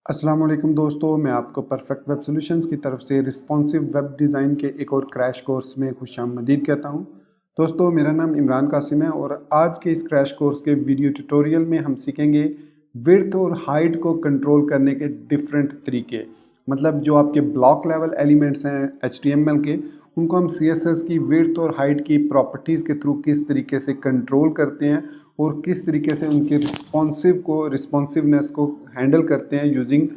अस्सलाम वालेकुम दोस्तों, मैं आपको परफेक्ट वेब सॉल्यूशंस की तरफ से रिस्पॉन्सिव वेब डिज़ाइन के एक और क्रैश कोर्स में खुशामदीद कहता हूं। दोस्तों, मेरा नाम इमरान कासिम है और आज के इस क्रैश कोर्स के वीडियो ट्यूटोरियल में हम सीखेंगे विड्थ और हाइट को कंट्रोल करने के डिफरेंट तरीके। मतलब जो आपके ब्लॉक लेवल एलिमेंट्स हैं HTML के, उनको हम CSS की विड्थ और हाइट की प्रॉपर्टीज़ के थ्रू किस तरीके से कंट्रोल करते हैं और किस तरीके से उनके रिस्पॉन्सिवनेस को हैंडल करते हैं यूजिंग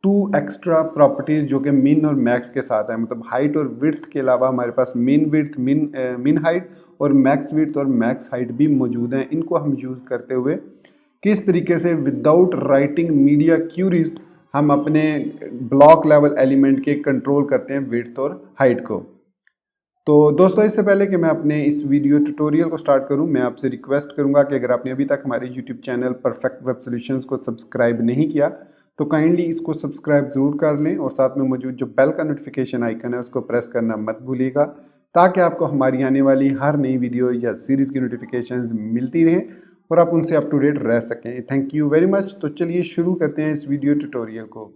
टू एक्स्ट्रा प्रॉपर्टीज़ जो कि मिन और मैक्स के साथ है। मतलब हाइट और विड्थ के अलावा हमारे पास मिन विड्थ, मिन हाइट और मैक्स विड्थ और मैक्स हाइट भी मौजूद हैं। इनको हम यूज़ करते हुए किस तरीके से विदाउट राइटिंग मीडिया क्यूरीज हम अपने ब्लॉक लेवल एलिमेंट के कंट्रोल करते हैं विड्थ और हाइट को। तो दोस्तों, इससे पहले कि मैं अपने इस वीडियो ट्यूटोरियल को स्टार्ट करूं, मैं आपसे रिक्वेस्ट करूंगा कि अगर आपने अभी तक हमारे YouTube channel perfect web solutions को सब्सक्राइब नहीं किया तो काइंडली इसको सब्सक्राइब ज़रूर कर लें और साथ में मौजूद जो बेल का नोटिफिकेशन आइकन है उसको प्रेस करना मत भूलिएगा, ताकि आपको हमारी आने वाली हर नई वीडियो या सीरीज़ की नोटिफिकेशन मिलती रहें और आप उनसे अप टू डेट रह सकें। Thank you very much. तो चलिए शुरू करते हैं इस वीडियो ट्यूटोरियल को।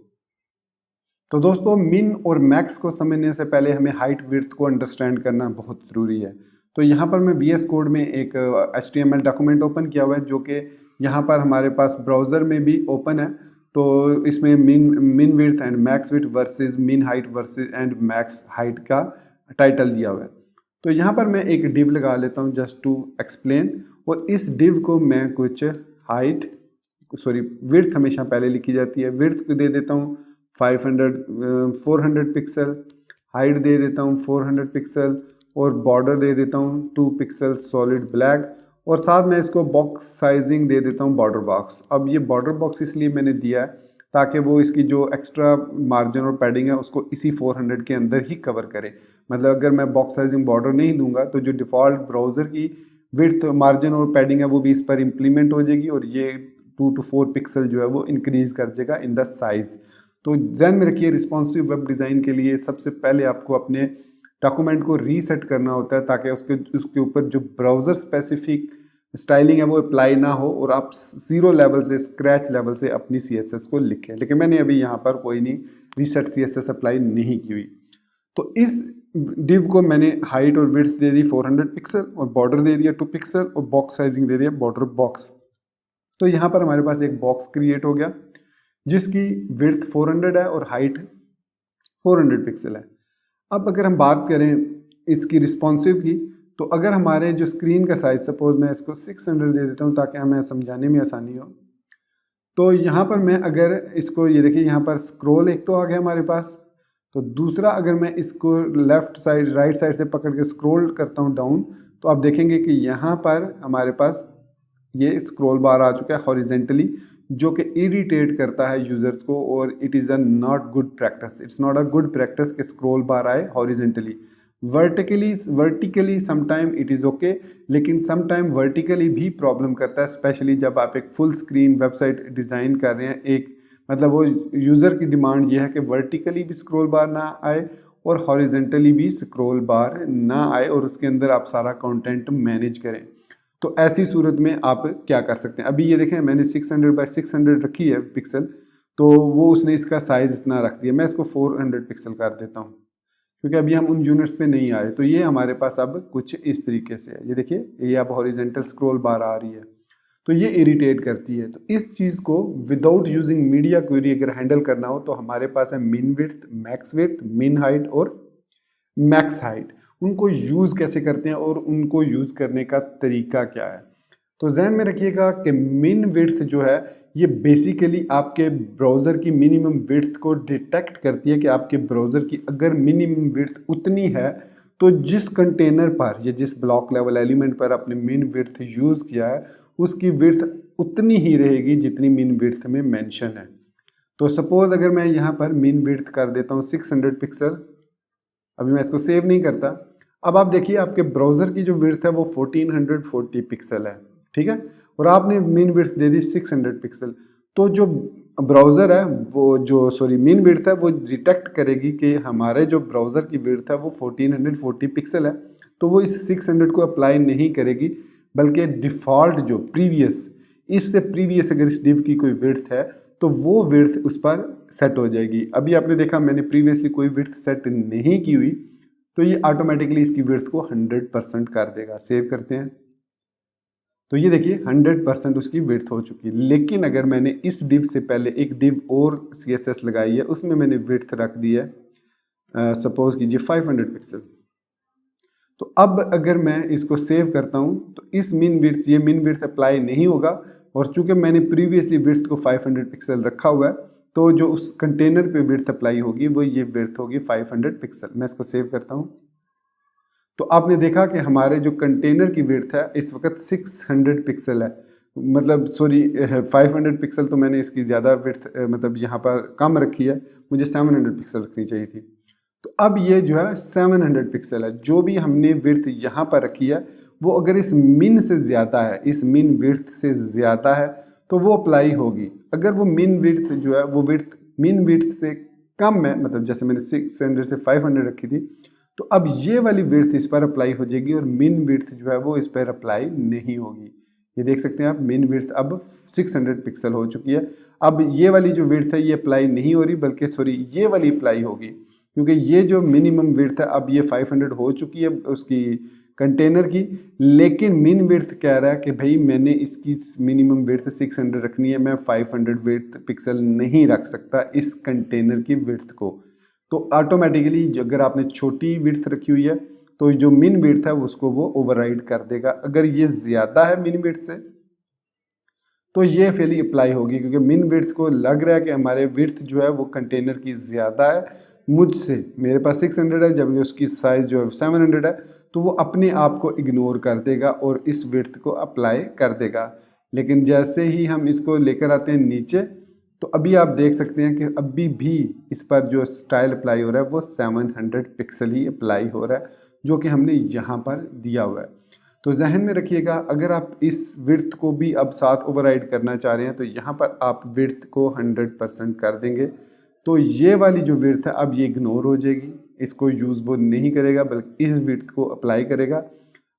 तो दोस्तों, मिन और मैक्स को समझने से पहले हमें हाइट विड्थ को अंडरस्टैंड करना बहुत ज़रूरी है। तो यहाँ पर मैं VS कोड में एक HTML डॉक्यूमेंट ओपन किया हुआ है जो कि यहाँ पर हमारे पास ब्राउज़र में भी ओपन है। तो इसमें min width and max width versus min height versus and max height का टाइटल दिया हुआ है। तो यहाँ पर मैं एक डिव लगा लेता हूँ जस्ट टू एक्सप्लेन, और इस डिव को मैं कुछ विड्थ हमेशा पहले लिखी जाती है, विड्थ को दे देता हूँ 400 पिक्सल, हाइट दे देता हूँ 400 पिक्सल और बॉर्डर दे देता हूँ 2 पिक्सल सॉलिड ब्लैक, और साथ में इसको बॉक्स साइजिंग दे देता हूँ बॉर्डर बॉक्स। अब ये बॉर्डर बॉक्स इसलिए मैंने दिया है ताकि वो इसकी जो एक्स्ट्रा मार्जिन और पैडिंग है उसको इसी 400 के अंदर ही कवर करे। मतलब अगर मैं बॉक्स साइजिंग बॉर्डर नहीं दूंगा तो जो डिफ़ॉल्ट ब्राउज़र की विड्थ मार्जिन और पैडिंग है वो भी इस पर इम्प्लीमेंट हो जाएगी और ये 2 to 4 पिक्सल जो है वो इंक्रीज़ कर जाएगा इन द साइज़। तो ध्यान में रखिए, रिस्पॉन्सिव वेब डिज़ाइन के लिए सबसे पहले आपको अपने डॉक्यूमेंट को रीसेट करना होता है ताकि उसके ऊपर जो ब्राउज़र स्पेसिफिक स्टाइलिंग है वो अप्लाई ना हो और आप ज़ीरो लेवल से, स्क्रैच लेवल से अपनी CSS को लिखें। लेकिन मैंने अभी यहाँ पर कोई नहीं रीसेट CSS अप्लाई नहीं की हुई। तो इस डिव को मैंने हाइट और विड्थ दे दी 400 पिक्सल और बॉर्डर दे दिया 2 पिक्सल और बॉक्स साइजिंग दे दिया बॉर्डर बॉक्स। तो यहाँ पर हमारे पास एक बॉक्स क्रिएट हो गया जिसकी विड्थ 400 है और हाइट 400 पिक्सल है। अब अगर हम बात करें इसकी रिस्पॉन्सिव की, तो अगर हमारे जो स्क्रीन का साइज, सपोज मैं इसको 600 दे देता हूँ ताकि हमें समझाने में आसानी हो, तो यहाँ पर मैं अगर इसको, ये देखिए यहाँ पर स्क्रॉल एक तो आ गया हमारे पास, तो दूसरा अगर मैं इसको लेफ्ट साइड राइट साइड से पकड़ के स्क्रॉल करता हूँ डाउन, तो आप देखेंगे कि यहाँ पर हमारे पास ये स्क्रॉल बार आ चुका है हॉरिजेंटली, जो कि इरिटेट करता है यूजर्स को और it is a not good practice. It's not a good practice कि स्क्रॉल बार आए horizontally. Vertically sometime it is okay, लेकिन समटाइम वर्टिकली भी प्रॉब्लम करता है, स्पेशली जब आप एक फुल स्क्रीन वेबसाइट डिज़ाइन कर रहे हैं। एक मतलब वो यूज़र की डिमांड ये है कि वर्टिकली भी स्क्रॉल बार ना आए और हॉरिजेंटली भी स्क्रॉल बार ना आए और उसके अंदर आप सारा कंटेंट मैनेज करें। तो ऐसी सूरत में आप क्या कर सकते हैं, अभी ये देखें मैंने 600 बाय 600 रखी है पिक्सल, तो वो उसने इसका साइज़ इतना रख दिया। मैं इसको 400 पिक्सल कर देता हूँ क्योंकि अभी हम उन यूनिट्स पे नहीं आए। तो ये हमारे पास अब कुछ इस तरीके से है, ये देखिए ये अब हॉरिजेंटल स्क्रॉल बार आ रही है, तो ये इरिटेट करती है। तो इस चीज़ को विदाउट यूजिंग मीडिया क्वेरी अगर हैंडल करना हो तो हमारे पास है मिन विड्थ, मैक्स विड्थ, मिन हाइट और मैक्स हाइट। उनको यूज़ कैसे करते हैं और उनको यूज़ करने का तरीका क्या है, तो ध्यान में रखिएगा कि मिन विड्थ जो है ये बेसिकली आपके ब्राउज़र की मिनिमम विड्थ को डिटेक्ट करती है कि आपके ब्राउज़र की अगर मिनिमम विड्थ उतनी है तो जिस कंटेनर पर या जिस ब्लॉक लेवल एलिमेंट पर आपने मिन विड्थ यूज़ किया है उसकी विड्थ उतनी ही रहेगी जितनी मिन विड्थ में मेंशन है। तो सपोज अगर मैं यहाँ पर मिन विड्थ कर देता हूँ 600 पिक्सल, अभी मैं इसको सेव नहीं करता। अब आप देखिए आपके ब्राउज़र की जो विड्थ है वो 1440 पिक्सल है, ठीक है, और आपने मिन विड्थ दे दी 600 पिक्सल। तो जो ब्राउज़र है वो जो मिन विड्थ है वो डिटेक्ट करेगी कि हमारे जो ब्राउज़र की विड्थ है वो 1440 पिक्सल है, तो वो इस 600 को अप्लाई नहीं करेगी, बल्कि डिफ़ॉल्ट जो इससे प्रीवियस अगर इस डिव की कोई विड्थ है तो वो विड्थ उस पर सेट हो जाएगी। अभी आपने देखा मैंने प्रीवियसली कोई विड्थ सेट नहीं की हुई, तो ये ऑटोमेटिकली इसकी विड्थ को 100% कर देगा। सेव करते हैं तो ये देखिए 100% उसकी विड्थ हो चुकी है। लेकिन अगर मैंने इस डिव से पहले एक डिव और CSS लगाई है, उसमें मैंने विड्थ रख दी है सपोज कीजिए 500 पिक्सल, तो अब अगर मैं इसको सेव करता हूं तो इस ये मिन विड्थ अप्लाई नहीं होगा। और चूंकि मैंने प्रीवियसली विड्थ को 500 पिक्सल रखा हुआ है, तो जो उस कंटेनर पे विड्थ अप्लाई होगी वो ये विड्थ होगी 500 पिक्सल। मैं इसको सेव करता हूं तो आपने देखा कि हमारे जो कंटेनर की विड्थ है इस वक्त 600 पिक्सल है, मतलब सॉरी 500 पिक्सल, तो मैंने इसकी ज़्यादा विड्थ मतलब यहाँ पर कम रखी है, मुझे 700 पिक्सल रखनी चाहिए थी। तो अब ये जो है 700 पिक्सल है। जो भी हमने विड्थ यहाँ पर रखी है वो अगर इस मिन से ज़्यादा है, इस मिन विड्थ से ज़्यादा है, तो वो अप्लाई होगी। अगर वो मिन विड्थ जो है वो विड्थ मिन विड्थ से कम है, मतलब जैसे मैंने 600 से 500 रखी थी, तो अब ये वाली विड्थ इस पर अप्लाई हो जाएगी और मिन विड्थ जो है वो इस पर अप्लाई नहीं होगी। ये देख सकते हैं आप, मिन विड्थ अब 600 पिक्सल हो चुकी है। अब ये वाली जो विड्थ है ये अप्लाई नहीं हो रही, बल्कि सॉरी ये वाली अप्लाई होगी, क्योंकि ये जो मिनिमम विड्थ है अब ये 500 हो चुकी है उसकी कंटेनर की। लेकिन मिन विड्थ कह रहा है कि भाई मैंने इसकी मिनिमम विड्थ 600 रखनी है, मैं 500 विड्थ पिक्सल नहीं रख सकता इस कंटेनर की विड्थ को। तो ऑटोमेटिकली अगर आपने छोटी विड्थ रखी हुई है तो जो मिन विड्थ है उसको वो ओवरराइड कर देगा। अगर ये ज़्यादा है मिन विड्थ से तो ये फेली अप्लाई होगी, क्योंकि मिन विड्थ को लग रहा है कि हमारे विड्थ जो है वो कंटेनर की ज़्यादा है मुझसे। मेरे पास 600 है, जब उसकी साइज़ जो है 700 है, तो वो अपने आप को इग्नोर कर देगा और इस विड्थ को अप्लाई कर देगा। लेकिन जैसे ही हम इसको लेकर आते हैं नीचे, तो अभी आप देख सकते हैं कि अभी भी इस पर जो स्टाइल अप्लाई हो रहा है वो 700 पिक्सल ही अप्लाई हो रहा है, जो कि हमने यहाँ पर दिया हुआ है। तो जहन में रखिएगा, अगर आप इस विड्थ को भी अब साथ ओवरराइड करना चाह रहे हैं तो यहाँ पर आप विड्थ को 100% कर देंगे, तो ये वाली जो विड्थ है अब ये इग्नोर हो जाएगी, इसको यूज़ वो नहीं करेगा बल्कि इस विड्थ को अप्लाई करेगा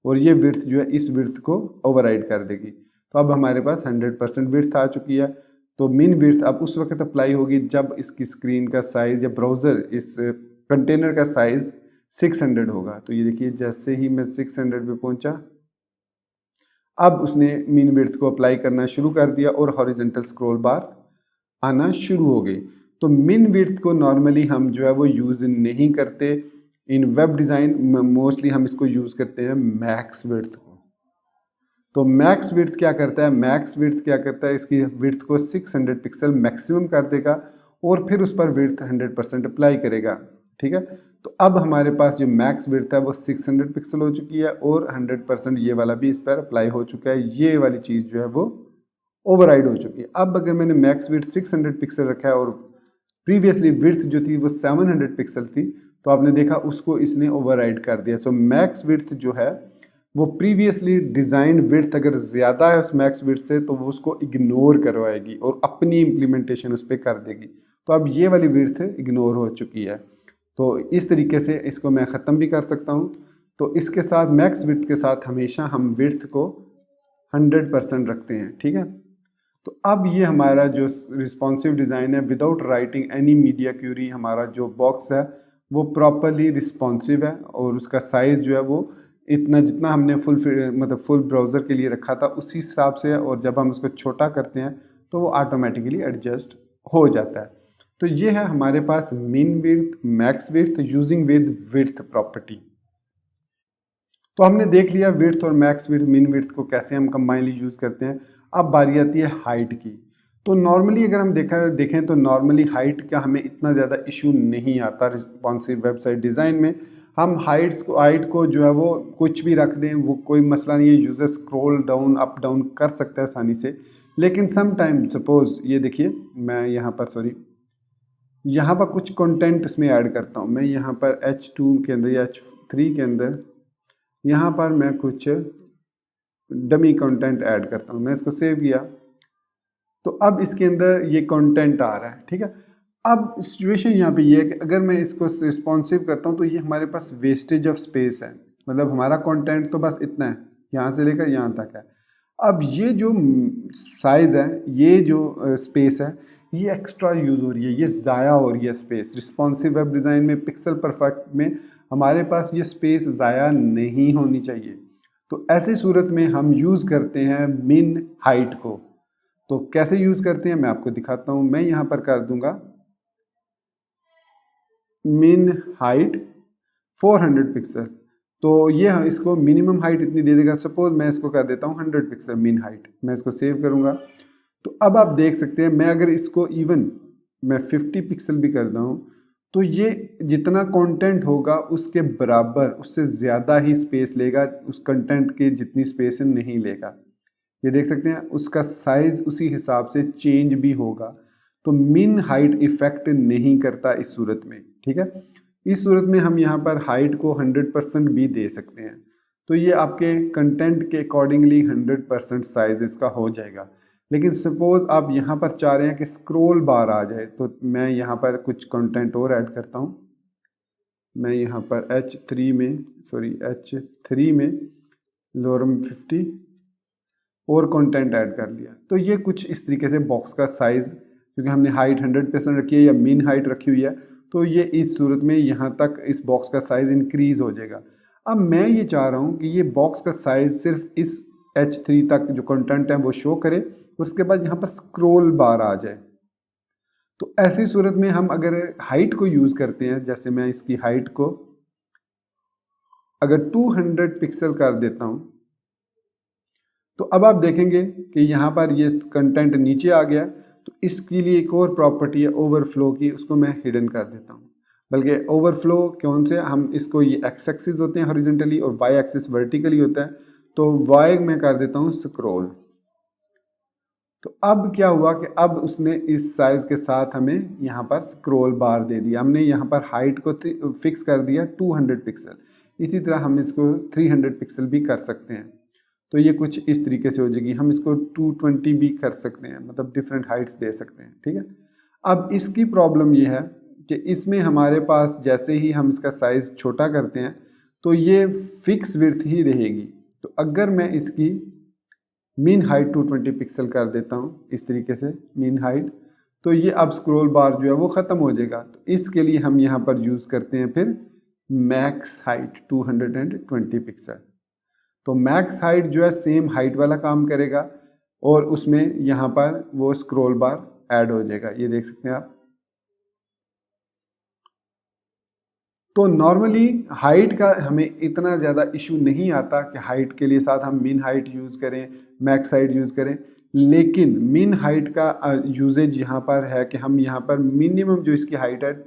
और ये विड्थ जो है इस विड्थ को ओवरराइड कर देगी। तो अब हमारे पास 100% विड्थ आ चुकी है। तो मिन विड्थ अब उस वक्त अप्लाई होगी जब इसकी स्क्रीन का साइज़ या ब्राउज़र इस कंटेनर का साइज़ 600 होगा। तो ये देखिए जैसे ही मैं 600 पे पहुंचा, अब उसने मिन विड्थ को अप्लाई करना शुरू कर दिया और हॉरिजॉन्टल स्क्रॉल बार आना शुरू हो गई। तो मिन विड्थ को नॉर्मली हम जो है वो यूज़ नहीं करते इन वेब डिज़ाइन, मोस्टली हम इसको यूज़ करते हैं मैक्स विड्थ को। तो मैक्स विड्थ क्या करता है, मैक्स विड्थ क्या करता है, इसकी विड्थ को 600 पिक्सल मैक्सिमम कर देगा और फिर उस पर विड्थ 100% अप्लाई करेगा। ठीक है, तो अब हमारे पास जो मैक्स विड्थ है वो 600 पिक्सल हो चुकी है और 100% ये वाला भी इस पर अप्लाई हो चुका है। ये वाली चीज़ जो है वो ओवरराइड हो चुकी है। अब अगर मैंने मैक्स विड्थ 600 पिक्सल रखा है और प्रीवियसली विड्थ जो थी वो 700 पिक्सल थी, तो आपने देखा उसको इसने ओवरराइड कर दिया। सो मैक्स विड्थ जो है वो प्रीवियसली डिज़ाइंड विड्थ अगर ज़्यादा है उस मैक्स विड्थ से, तो वो उसको इग्नोर करवाएगी और अपनी इम्प्लीमेंटेशन उस पर कर देगी। तो अब ये वाली विड्थ इग्नोर हो चुकी है। तो इस तरीके से इसको मैं ख़त्म भी कर सकता हूँ। तो इसके साथ मैक्स विड्थ के साथ हमेशा हम विड्थ को 100% रखते हैं। ठीक है, तो अब ये हमारा जो रिस्पॉन्सिव डिज़ाइन है without writing any media query, हमारा जो बॉक्स है वो प्रॉपरली रिस्पॉन्सिव है और उसका साइज़ जो है वो इतना जितना हमने फुल ब्राउज़र के लिए रखा था उसी हिसाब से है, और जब हम उसको छोटा करते हैं तो वो ऑटोमेटिकली एडजस्ट हो जाता है। तो ये है हमारे पास मिन width max width using with width property. तो हमने देख लिया विड्थ और मैक्स विड्थ मिन विड्थ को कैसे हम कंबाइनली यूज़ करते हैं। अब बारी आती है हाइट की। तो नॉर्मली अगर हम देखें तो नॉर्मली हाइट का हमें इतना ज़्यादा इशू नहीं आता रिस्पॉन्सिव वेबसाइट डिज़ाइन में। हम हाइट को जो है वो कुछ भी रख दें, वो कोई मसला नहीं है, user scroll down up down कर सकता है आसानी से। लेकिन सम टाइम सपोज़ ये देखिए मैं यहाँ पर कुछ कंटेंट इसमें ऐड करता हूँ। मैं यहाँ पर H2 के अंदर या H3 के अंदर यहाँ पर मैं कुछ डमी कंटेंट ऐड करता हूँ। मैं इसको सेव किया तो अब इसके अंदर ये कंटेंट आ रहा है। ठीक है, अब सिचुएशन यहाँ पे ये है कि अगर मैं इसको रिस्पॉन्सिव करता हूँ तो ये हमारे पास वेस्टेज ऑफ स्पेस है, मतलब हमारा कंटेंट तो बस इतना है, यहाँ से लेकर यहाँ तक है। अब ये जो साइज़ है, ये जो स्पेस है, ये एक्स्ट्रा यूज़ हो रही है, ये ज़ाया हो रही है स्पेस। रिस्पॉन्सिव वेब डिज़ाइन में, पिक्सल परफेक्ट में हमारे पास ये स्पेस ज़ाया नहीं होनी चाहिए। तो ऐसी सूरत में हम यूज़ करते हैं मिन हाइट को। तो कैसे यूज़ करते हैं मैं आपको दिखाता हूँ। मैं यहाँ पर कर दूंगा मिन हाइट 400 पिक्सल। तो ये इसको मिनिमम हाइट इतनी दे देगा। सपोज मैं इसको कर देता हूँ 100 पिक्सल मिन हाइट। मैं इसको सेव करूँगा। तो अब आप देख सकते हैं, मैं अगर इसको इवन मैं 50 पिक्सल भी कर दूँ तो ये जितना कंटेंट होगा उसके बराबर, उससे ज़्यादा ही स्पेस लेगा, उस कंटेंट के जितनी स्पेस नहीं लेगा। ये देख सकते हैं, उसका साइज उसी हिसाब से चेंज भी होगा। तो मिन हाइट इफेक्ट नहीं करता इस सूरत में, ठीक है। इस सूरत में हम यहाँ पर हाइट को 100% भी दे सकते हैं। तो ये आपके कंटेंट के अकॉर्डिंगली 100% साइज इसका हो जाएगा। लेकिन सपोज आप यहाँ पर चाह रहे हैं कि स्क्रॉल बार आ जाए, तो मैं यहाँ पर कुछ कंटेंट और ऐड करता हूँ। मैं यहाँ पर H3 में लोरम 50 और कंटेंट ऐड कर लिया। तो ये कुछ इस तरीके से बॉक्स का साइज़, क्योंकि हमने हाइट 100% रखी है या मिन हाइट रखी हुई है, तो ये इस सूरत में यहाँ तक इस बॉक्स का साइज़ इंक्रीज़ हो जाएगा। अब मैं ये चाह रहा हूँ कि ये बॉक्स का साइज़ सिर्फ इस H3 तक जो कंटेंट है वो शो करे, उसके बाद यहाँ पर स्क्रॉल बार आ जाए। तो ऐसी सूरत में हम अगर हाइट को यूज़ करते हैं, जैसे मैं इसकी हाइट को अगर 200 पिक्सल कर देता हूँ, तो अब आप देखेंगे कि यहाँ पर ये कंटेंट नीचे आ गया। तो इसके लिए एक और प्रॉपर्टी है ओवरफ्लो की, उसको मैं हिडन कर देता हूँ। बल्कि ओवरफ्लो कौन से, हम इसको, ये एक्स एक्सिस होते हैं हॉरिजॉन्टली और वाई एक्सिस वर्टिकली होता है। तो वाई में कर देता हूँ स्क्रॉल। तो अब क्या हुआ कि अब उसने इस साइज के साथ हमें यहाँ पर स्क्रॉल बार दे दिया। हमने यहाँ पर हाइट को फिक्स कर दिया 200 पिक्सल। इसी तरह हम इसको 300 पिक्सल भी कर सकते हैं। तो ये कुछ इस तरीके से हो जाएगी। हम इसको 220 भी कर सकते हैं, मतलब डिफरेंट हाइट्स दे सकते हैं, ठीक है। अब इसकी प्रॉब्लम ये है कि इसमें हमारे पास जैसे ही हम इसका साइज़ छोटा करते हैं तो ये फिक्स विड्थ ही रहेगी। तो अगर मैं इसकी मीन हाइट 220 पिक्सल कर देता हूँ इस तरीके से मीन हाइट, तो ये अब स्क्रॉल बार जो है वो ख़त्म हो जाएगा। तो इसके लिए हम यहाँ पर यूज़ करते हैं फिर मैक्स हाइट 220 पिक्सल। तो मैक्स हाइट जो है सेम हाइट वाला काम करेगा और उसमें यहाँ पर वो स्क्रॉल बार ऐड हो जाएगा। ये देख सकते हैं आप। तो नॉर्मली हाइट का हमें इतना ज़्यादा इशू नहीं आता कि हाइट के लिए साथ हम मिन हाइट यूज़ करें, मैक्स हाइट यूज़ करें। लेकिन मिन हाइट का यूजेज यहाँ पर है कि हम यहाँ पर मिनिमम जो इसकी हाइट है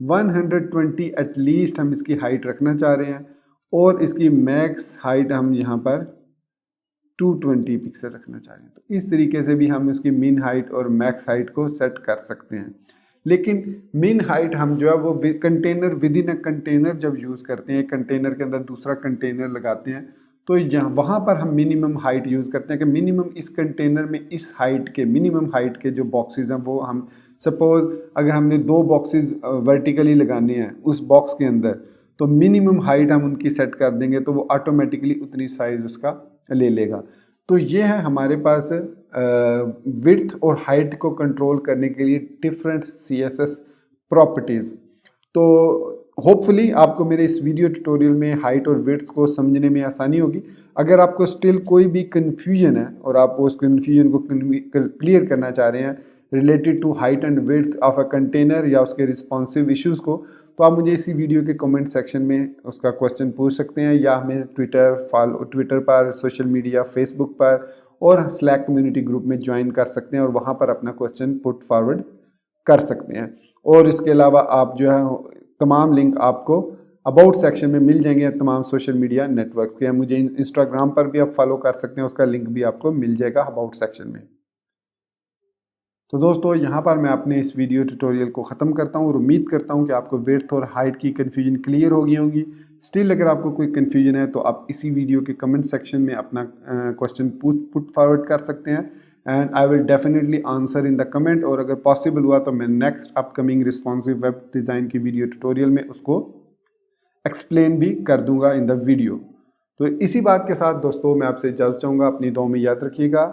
120 एटलीस्ट हम इसकी हाइट रखना चाह रहे हैं और इसकी मैक्स हाइट हम यहाँ पर 220 पिक्सल रखना चाह रहे हैं। तो इस तरीके से भी हम इसकी मिन हाइट और मैक्स हाइट को सेट कर सकते हैं। लेकिन मिन हाइट हम जो है वो container with in a container जब यूज़ करते हैं, कंटेनर के अंदर दूसरा कंटेनर लगाते हैं, तो जहाँ वहाँ पर हम मिनिमम हाइट यूज़ करते हैं कि मिनिमम इस कंटेनर में इस हाइट के, मिनिमम हाइट के जो बॉक्सेस हैं वो हम सपोज अगर हमने 2 बॉक्सेस वर्टिकली लगाने हैं उस बॉक्स के अंदर, तो मिनिमम हाइट हम उनकी सेट कर देंगे तो वो ऑटोमेटिकली उतनी साइज़ उसका ले लेगा। तो ये है हमारे पास विड्थ और हाइट को कंट्रोल करने के लिए डिफरेंट CSS प्रॉपर्टीज़। तो होपफुली आपको मेरे इस वीडियो ट्यूटोरियल में हाइट और विड्थ को समझने में आसानी होगी। अगर आपको स्टिल कोई भी कन्फ्यूजन है और आप उस कन्फ्यूजन को क्लियर करना चाह रहे हैं related to height and width of a container या उसके रिस्पॉन्सिव इश्यूज़ को, तो आप मुझे इसी वीडियो के कमेंट सेक्शन में उसका क्वेश्चन पूछ सकते हैं या हमें ट्विटर पर, सोशल मीडिया, फेसबुक पर और स्लैक कम्युनिटी ग्रुप में ज्वाइन कर सकते हैं और वहाँ पर अपना क्वेश्चन पुट फॉरवर्ड कर सकते हैं। और इसके अलावा आप जो है तमाम लिंक आपको अबाउट सेक्शन में मिल जाएंगे तमाम सोशल मीडिया नेटवर्क्स के। मुझे इंस्टाग्राम पर भी आप फॉलो कर सकते हैं, उसका लिंक भी आपको मिल जाएगा अबाउट सेक्शन में। तो दोस्तों यहाँ पर मैं अपने इस वीडियो ट्यूटोरियल को ख़त्म करता हूँ और उम्मीद करता हूँ कि आपको विड्थ और हाइट की कन्फ्यूजन क्लियर हो गई होंगी। स्टिल अगर आपको कोई कन्फ्यूजन है तो आप इसी वीडियो के कमेंट सेक्शन में अपना क्वेश्चन पुट फॉरवर्ड कर सकते हैं and I will definitely answer in the comment. और अगर पॉसिबल हुआ तो मैं next upcoming responsive web design की वीडियो ट्यूटोरियल में उसको एक्सप्लेन भी कर दूंगा इन द वीडियो। तो इसी बात के साथ दोस्तों मैं आपसे इजाज़त चाहूँगा। अपनी दुआ में याद रखिएगा।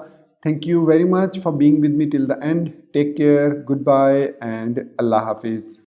Thank you very much for being with me till the end. Take care, goodbye, and Allah Hafiz.